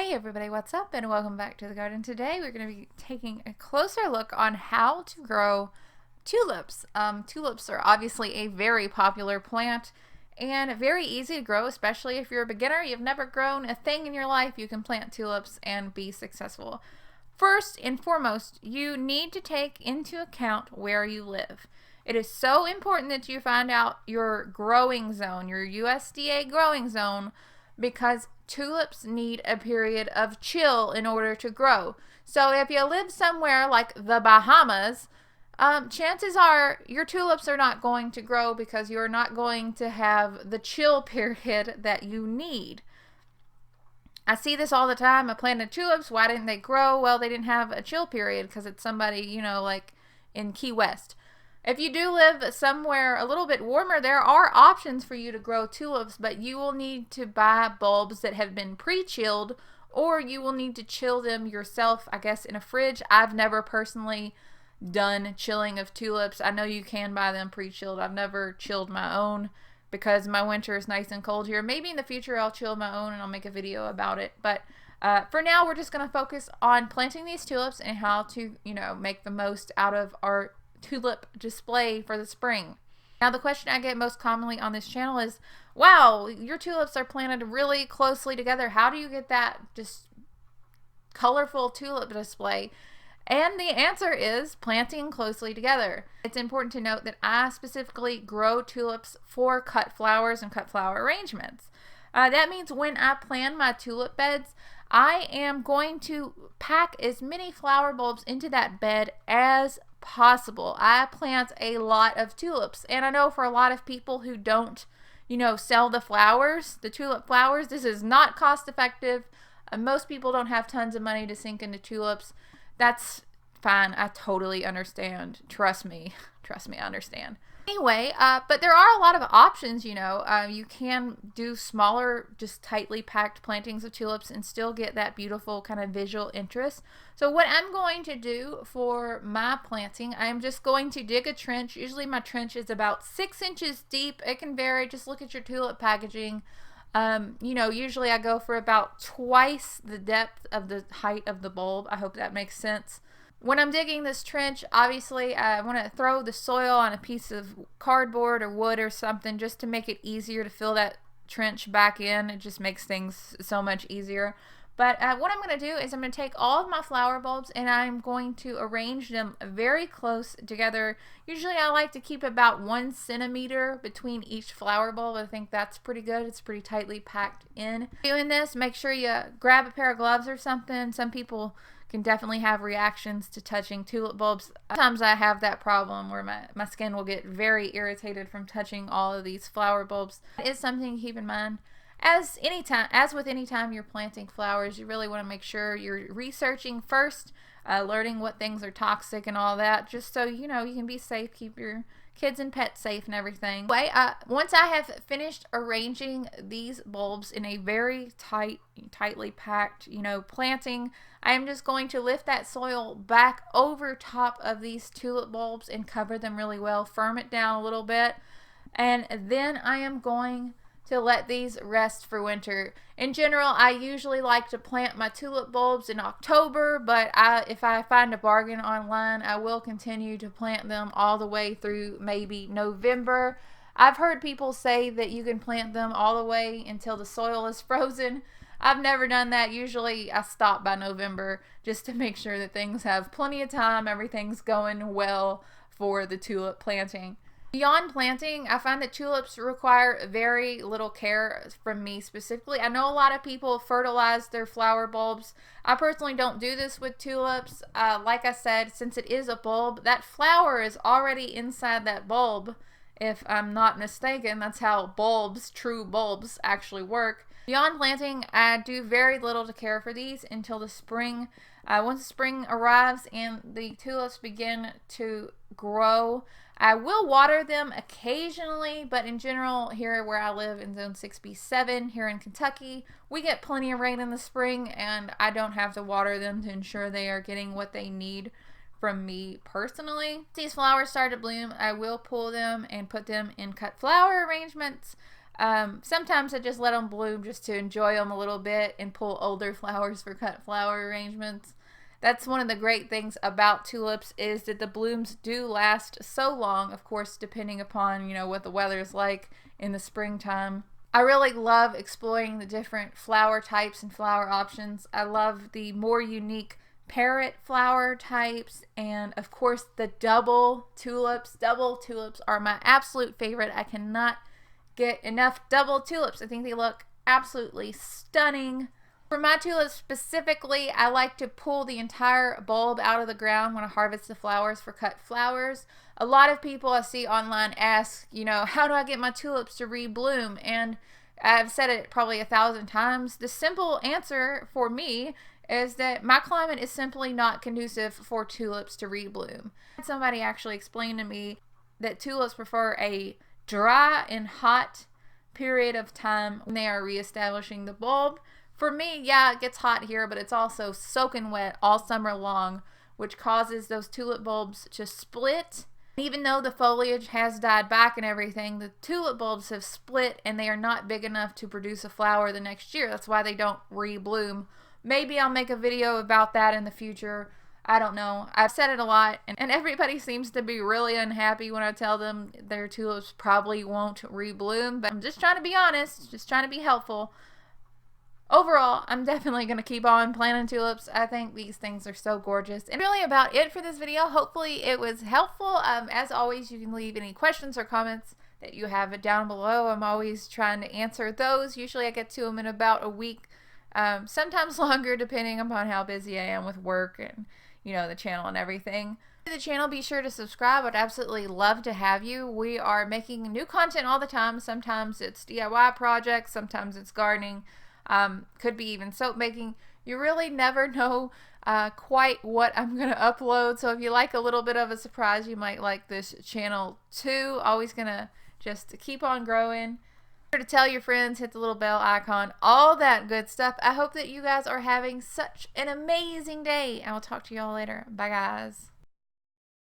Hey everybody, what's up, and welcome back to the garden. Today we're going to be taking a closer look on how to grow tulips. Tulips are obviously a very popular plant and very easy to grow, especially if you're a beginner. You've never grown a thing in your life, you can plant tulips and be successful. First and foremost, you need to take into account where you live. It is so important that you find out your growing zone, your USDA growing zone, because tulips need a period of chill in order to grow. So if you live somewhere like the Bahamas, chances are your tulips are not going to grow because you're not going to have the chill period that you need. I see this all the time. I planted tulips. Why didn't they grow? Well, they didn't have a chill period because it's somebody, like in Key West. If you do live somewhere a little bit warmer, there are options for you to grow tulips, but you will need to buy bulbs that have been pre-chilled, or you will need to chill them yourself, I guess, in a fridge. I've never personally done chilling of tulips. I know you can buy them pre-chilled. I've never chilled my own because my winter is nice and cold here. Maybe in the future I'll chill my own and I'll make a video about it, but for now we're just going to focus on planting these tulips and how to, make the most out of our tulip display for the spring. Now, the question I get most commonly on this channel is, wow, your tulips are planted really closely together. How do you get that just colorful tulip display? And the answer is planting closely together. It's important to note that I specifically grow tulips for cut flowers and cut flower arrangements. That means when I plan my tulip beds, I am going to pack as many flower bulbs into that bed as possible. I plant a lot of tulips, and I know for a lot of people who don't, sell the flowers, the tulip flowers, this is not cost effective. Most people don't have tons of money to sink into tulips. That's fine. I totally understand. Trust me, I understand. Anyway, but there are a lot of options, you can do smaller, just tightly packed plantings of tulips and still get that beautiful kind of visual interest. So what I'm going to do for my planting, I'm just going to dig a trench. Usually my trench is about 6 inches deep. It can vary. Just look at your tulip packaging. Usually I go for about twice the depth of the height of the bulb. I hope that makes sense. When I'm digging this trench, obviously I want to throw the soil on a piece of cardboard or wood or something just to make it easier to fill that trench back in. It just makes things so much easier. But what I'm going to do is I'm going to take all of my flower bulbs and I'm going to arrange them very close together. Usually I like to keep about 1 centimeter between each flower bulb. I think that's pretty good. It's pretty tightly packed in. Doing this, make sure you grab a pair of gloves or something. Some people can definitely have reactions to touching tulip bulbs. Sometimes I have that problem where my skin will get very irritated from touching all of these flower bulbs. It is something to keep in mind. As with any time you're planting flowers, you really want to make sure you're researching first, learning what things are toxic and all that, just so you can be safe, keep your kids and pets safe and everything. Anyway, once I have finished arranging these bulbs in a very tightly packed, planting, I am just going to lift that soil back over top of these tulip bulbs and cover them really well, firm it down a little bit, and then I am going to let these rest for winter. In general, I usually like to plant my tulip bulbs in October, but if I find a bargain online, I will continue to plant them all the way through maybe November. I've heard people say that you can plant them all the way until the soil is frozen. I've never done that. Usually I stop by November just to make sure that things have plenty of time, everything's going well for the tulip planting. Beyond planting, I find that tulips require very little care from me specifically. I know a lot of people fertilize their flower bulbs. I personally don't do this with tulips. Like I said, since it is a bulb, that flower is already inside that bulb. If I'm not mistaken, that's how true bulbs actually work. Beyond planting, I do very little to care for these until the spring. Once the spring arrives and the tulips begin to grow, I will water them occasionally, but in general, here where I live in Zone 6B7 here in Kentucky, we get plenty of rain in the spring, and I don't have to water them to ensure they are getting what they need from me personally. If these flowers start to bloom, I will pull them and put them in cut flower arrangements. Sometimes I just let them bloom just to enjoy them a little bit and pull older flowers for cut flower arrangements. That's one of the great things about tulips, is that the blooms do last so long, of course, depending upon, you know, what the weather's like in the springtime. I really love exploring the different flower types and flower options. I love the more unique parrot flower types, and of course the double tulips. Double tulips are my absolute favorite. I cannot get enough double tulips. I think they look absolutely stunning. For my tulips specifically, I like to pull the entire bulb out of the ground when I harvest the flowers for cut flowers. A lot of people I see online ask, you know, how do I get my tulips to rebloom? And I've said it probably 1,000 times. The simple answer for me is that my climate is simply not conducive for tulips to rebloom. Somebody actually explained to me that tulips prefer a dry and hot period of time when they are reestablishing the bulb. For me, yeah, it gets hot here, but it's also soaking wet all summer long, which causes those tulip bulbs to split. Even though the foliage has died back and everything, the tulip bulbs have split and they are not big enough to produce a flower the next year. That's why they don't rebloom. Maybe I'll make a video about that in the future. I don't know. I've said it a lot, and everybody seems to be really unhappy when I tell them their tulips probably won't rebloom, but I'm just trying to be honest, just trying to be helpful. Overall, I'm definitely going to keep on planting tulips. I think these things are so gorgeous. And really about it for this video. Hopefully it was helpful. As always, you can leave any questions or comments that you have down below. I'm always trying to answer those. Usually I get to them in about a week. Sometimes longer depending upon how busy I am with work and, you know, the channel and everything. To the channel, be sure to subscribe. I'd absolutely love to have you. We are making new content all the time. Sometimes it's DIY projects, sometimes it's gardening. Could be even soap making. You really never know quite what I'm going to upload. So if you like a little bit of a surprise, you might like this channel too. Always going to just keep on growing. Be sure to tell your friends, hit the little bell icon, all that good stuff. I hope that you guys are having such an amazing day. I will talk to you all later. Bye, guys.